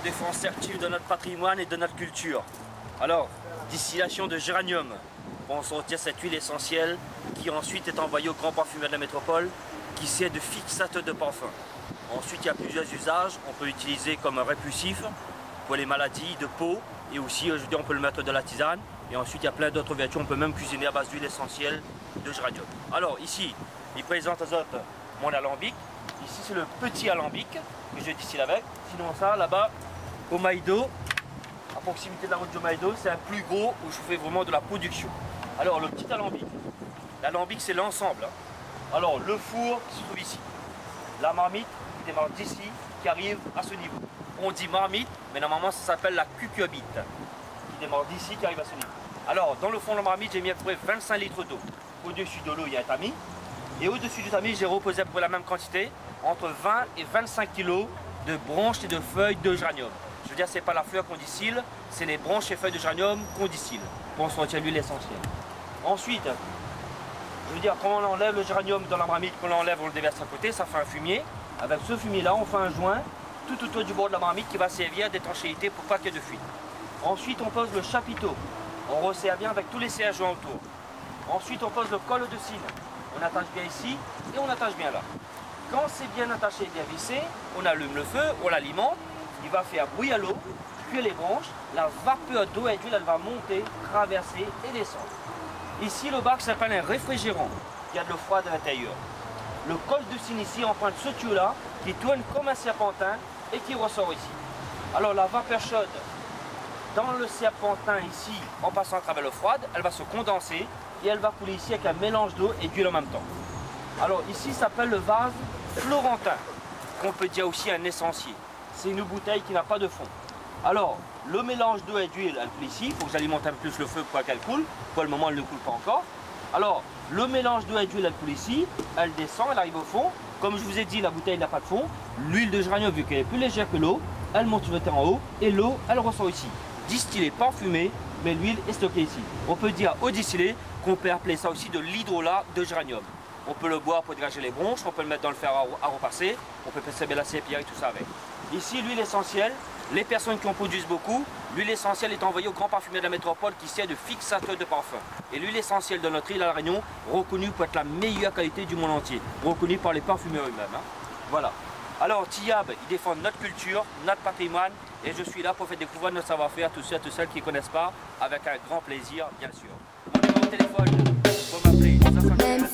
défense active de notre patrimoine et de notre culture. Alors, distillation de géranium. On se retire cette huile essentielle qui ensuite est envoyée au grand parfumeur de la métropole qui sert de fixateur de parfum. Ensuite, il y a plusieurs usages. On peut l'utiliser comme un répulsif pour les maladies de peau et aussi, je veux dire, on peut le mettre de la tisane. Et ensuite, il y a plein d'autres vertus. On peut même cuisiner à base d'huile essentielle de géranium. Alors ici, il présente aux autres mon alambic. Ici, c'est le petit alambic que je distille avec. Sinon ça, là-bas, au Maïdo, à proximité de la route du Maïdo, c'est un plus gros où je fais vraiment de la production. Alors, le petit alambic. L'alambic, c'est l'ensemble. Alors, le four qui se trouve ici. La marmite qui démarre d'ici, qui arrive à ce niveau. On dit marmite, mais normalement, ça s'appelle la cucurbite, qui démarre d'ici, qui arrive à ce niveau. Alors, dans le fond de la marmite, j'ai mis à peu près 25 litres d'eau. Au-dessus de l'eau, il y a un tamis. Et au-dessus du tamis, j'ai reposé à peu près la même quantité, entre 20 et 25 kg de branches et de feuilles de géranium. Je veux dire, ce n'est pas la fleur qu'on distille, c'est les branches et feuilles de géranium qu'on distille pour se retirer l'huile essentielle. Ensuite, je veux dire, quand on enlève le géranium dans la marmite, qu'on l'enlève, on le déverse à côté, ça fait un fumier. Avec ce fumier-là, on fait un joint tout autour du bord de la marmite qui va servir d'étanchéité pour pas qu'il y ait de fuite. Ensuite, on pose le chapiteau. On resserre bien avec tous les serre joints autour. Ensuite, on pose le col de cygne. On attache bien ici et on attache bien là. Quand c'est bien attaché et bien vissé, on allume le feu, on l'alimente. Il va faire bouillir l'eau, cuire les branches. La vapeur d'eau et d'huile, elle va monter, traverser et descendre. Ici, le bac s'appelle un réfrigérant. Il y a de l'eau froide à l'intérieur. Le col de cygne ici emprunte ce tuyau-là qui tourne comme un serpentin et qui ressort ici. Alors la vapeur chaude dans le serpentin ici, en passant à travers l'eau froide, elle va se condenser et elle va couler ici avec un mélange d'eau et d'huile en même temps. Alors ici, ça s'appelle le vase florentin, qu'on peut dire aussi un essencier. C'est une bouteille qui n'a pas de fond. Alors, le mélange d'eau et d'huile, elle coule ici. Il faut que j'alimente un peu plus le feu pour qu'elle coule. Pour le moment, elle ne coule pas encore. Alors, le mélange d'eau et d'huile, elle coule ici. Elle descend, elle arrive au fond. Comme je vous ai dit, la bouteille n'a pas de fond. L'huile de géranium, vu qu'elle est plus légère que l'eau, elle monte sur le terrain en haut. Et l'eau, elle ressort ici. Distillée, parfumée, mais l'huile est stockée ici. On peut dire au distillé qu'on peut appeler ça aussi de l'hydrolat de géranium. On peut le boire pour dégager les bronches, on peut le mettre dans le fer à repasser, on peut faire la pierre et tout ça avec. Ici, l'huile essentielle, les personnes qui en produisent beaucoup, l'huile essentielle est envoyée au grand parfumeur de la métropole qui sert de fixateur de parfum. Et l'huile essentielle de notre île à La Réunion, reconnue pour être la meilleure qualité du monde entier, reconnue par les parfumeurs eux-mêmes. Voilà. Alors, Tiyab, il défend notre culture, notre patrimoine, et je suis là pour faire découvrir notre savoir-faire à tous ceux et à toutes celles qui ne connaissent pas, avec un grand plaisir, bien sûr. Mon numéro de téléphone, vous m'appeler